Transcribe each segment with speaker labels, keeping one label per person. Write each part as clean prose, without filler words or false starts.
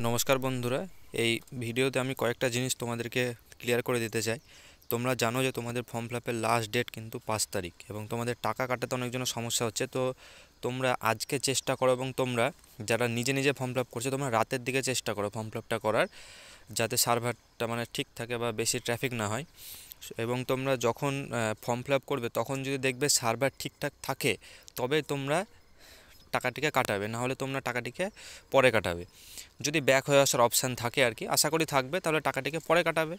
Speaker 1: নমস্কার বন্ধুরা, এই ভিডিওতে আমি কয়েকটা জিনিস তোমাদেরকে ক্লিয়ার করে দিতে চাই। তোমরা জানো যে তোমাদের ফর্ম ফিলাপের লাস্ট ডেট কিন্তু 5 তারিখ এবং তোমাদের টাকা কাটাতে অনেকজনের সমস্যা হচ্ছে। তো তোমরা আজকে চেষ্টা করো এবং তোমরা যারা নিজে নিজে ফর্ম ফিলাপ করছো তোমরা রাতের দিকে চেষ্টা করো ফর্ম ফিলাপটা করার, যাতে সার্ভারটা ঠিক থাকে বা বেশি ট্রাফিক না হয়। এবং তোমরা যখন ফর্ম ফিলাপ করবে তখন যদি দেখবে সার্ভার ঠিকঠাক থাকে তবে তোমরা টাকাটিকে কাটাবে, না হলে তোমরা টাকাটিকে পরে কাটাবে। যদি ব্যাক হয়ে আসার অপশান থাকে আর কি, আশা করি থাকবে, তাহলে টাকাটিকে পরে কাটাবে।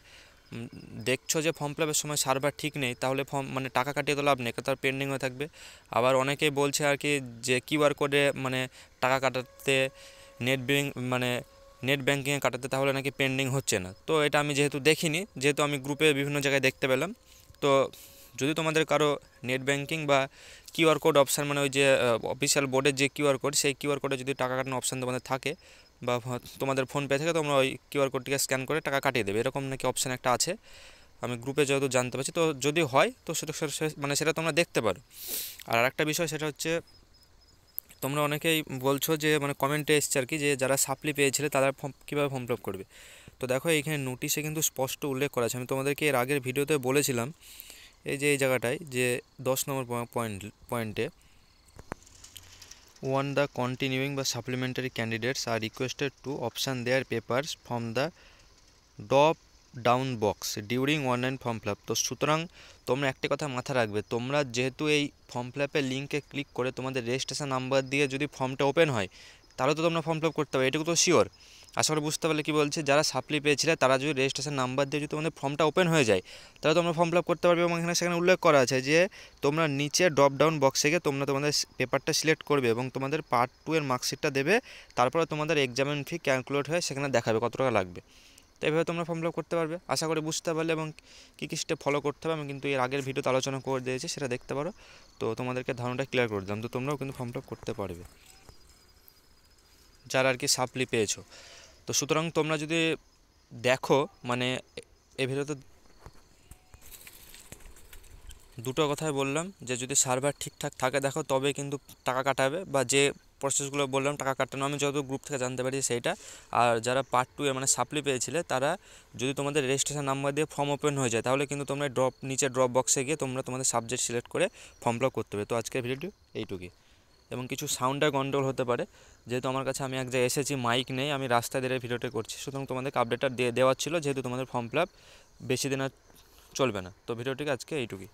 Speaker 1: দেখছো যে ফর্ম ফিলাপের সময় সার্ভার ঠিক নেই, তাহলে ফর্ম টাকা কাটিয়ে তো লাভ নেই, তার পেন্ডিং হয়ে থাকবে। আবার অনেকেই বলছে আর কি যে কিউআর কোডে টাকা কাটাতে নেট ব্যাঙ্ক নেট ব্যাঙ্কিংয়ে কাটাতে তাহলে নাকি পেন্ডিং হচ্ছে না। তো এটা আমি যেহেতু দেখিনি, যেহেতু আমি গ্রুপে বিভিন্ন জায়গায় দেখতে পেলাম, তো যদি তোমাদের কারো নেট ব্যাঙ্কিং বা কিউআর কোড অপশান ওই যে অফিসিয়াল বোর্ডের যে কিউআর কোড, সেই কিউআর কোডে যদি টাকা কাটানোর অপশান তোমাদের থাকে বা তোমাদের ফোনপে থেকে তোমরা ওই কিউআর কোডটিকে স্ক্যান করে টাকা কাটিয়ে দেবে, এরকম নাকি অপশান একটা আছে। আমি গ্রুপে যেহেতু জানতে পারছি, তো যদি হয় তো সেটা সেটা তোমরা দেখতে পারো। আর আরেকটা বিষয় সেটা হচ্ছে, তোমরা অনেকেই বলছো যে কমেন্টে এসছে আর কি, যে যারা সাপ্লি পেয়েছিলে তারা কীভাবে ফর্ম ফিল আপ করবে। তো দেখো এইখানে নোটিশে কিন্তু স্পষ্ট উল্লেখ করা আছে, আমি তোমাদেরকে এর আগের ভিডিওতে বলেছিলাম, এই যে এই জায়গাটায় যে 10 নম্বর পয়েন্টে 1 the continuing বা supplementary candidates are requested to option their papers from the drop down box during online form fill up. তো সুতরাং তোমরা একটি কথা মাথায় রাখবে, তোমরা যেহেতু এই ফর্ম ফিল আপের লিঙ্কে ক্লিক করে তোমাদের রেজিস্ট্রেশন নাম্বার দিয়ে যদি ফর্মটা ওপেন হয়, তাহলে তো তোমরা ফর্ম ফিল আপ করতে পারবে, এটুকু তো শিওর। আশা করি বুঝতে পারলে কী বলছে, যারা সাপ্লি পেয়েছিলে তারা যদি রেজিস্ট্রেশন নাম্বার দিয়ে যদি তোমাদের ফর্মটা ওপেন হয়ে যায়, তাহলে তোমরা ফর্ম ফিল আপ করতে পারবে। এবং সেখানে উল্লেখ করা আছে যে তোমরা নিচে ড্রপ ডাউন বক্সে গিয়ে তোমরা তোমাদের পেপারটা সিলেক্ট করবে এবং তোমাদের পার্ট 2 এর মার্কশিটটা দেবে, তারপরে তোমাদের এক্সামিন ফি ক্যালকুলেট হয়ে সেখানে দেখাবে কত টাকা লাগবে। তো এইভাবে তোমরা ফর্ম ফিল আপ করতে পারবে, আশা করি বুঝতে পারলে। এবং কী কী স্টেপ ফলো করতে হবে আমি কিন্তু এর আগের ভিডিওতে আলোচনা করে দিয়েছি, সেটা দেখতে পারো। তো তোমাদেরকে ধারণাটা ক্লিয়ার করে দিলাম, তো তোমরাও কিন্তু ফর্ম ফিল আপ করতে পারবে যারা আর কি সাপ্লি পেয়েছো। তো সুতরাং তোমরা যদি দেখো এই ভিডিওতে দুটো কথাই বললাম, যে যদি সার্ভার ঠিকঠাক থাকে দেখো তবে কিন্তু টাকা কাটাবে, বা যে প্রসেসগুলো বললাম টাকা কাটানো আমি যত গ্রুপ থেকে জানতে পারি সেইটা। আর যারা পার্ট 2 এ সাপ্লি পেয়েছিলে তারা যদি তোমাদের রেজিস্ট্রেশন নাম্বার দিয়ে ফর্ম ওপেন হয়ে যায়, তাহলে কিন্তু তোমরা নিচে ড্রপ বক্সে গিয়ে তোমরা তোমাদের সাবজেক্ট সিলেক্ট করে ফর্ম ফিল আপ করতে হবে। তো আজকের ভিডিওটি এইটুকুই। এবং কিছু সাউন্ডের গন্ডগোল হতে পারে, যেহেতু আমার কাছে আমি এক জায়গায় এসেছি, মাইক নেই, আমি রাস্তায় দাঁড়িয়ে ভিডিওটা করছি, সুতরাং তোমাদেরকে আপডেটটা দেওয়ার ছিল, যেহেতু তোমাদের ফর্ম ফিল আপ বেশি দিন আর চলবে না। তো ভিডিওটিকে আজকে এইটুকুই।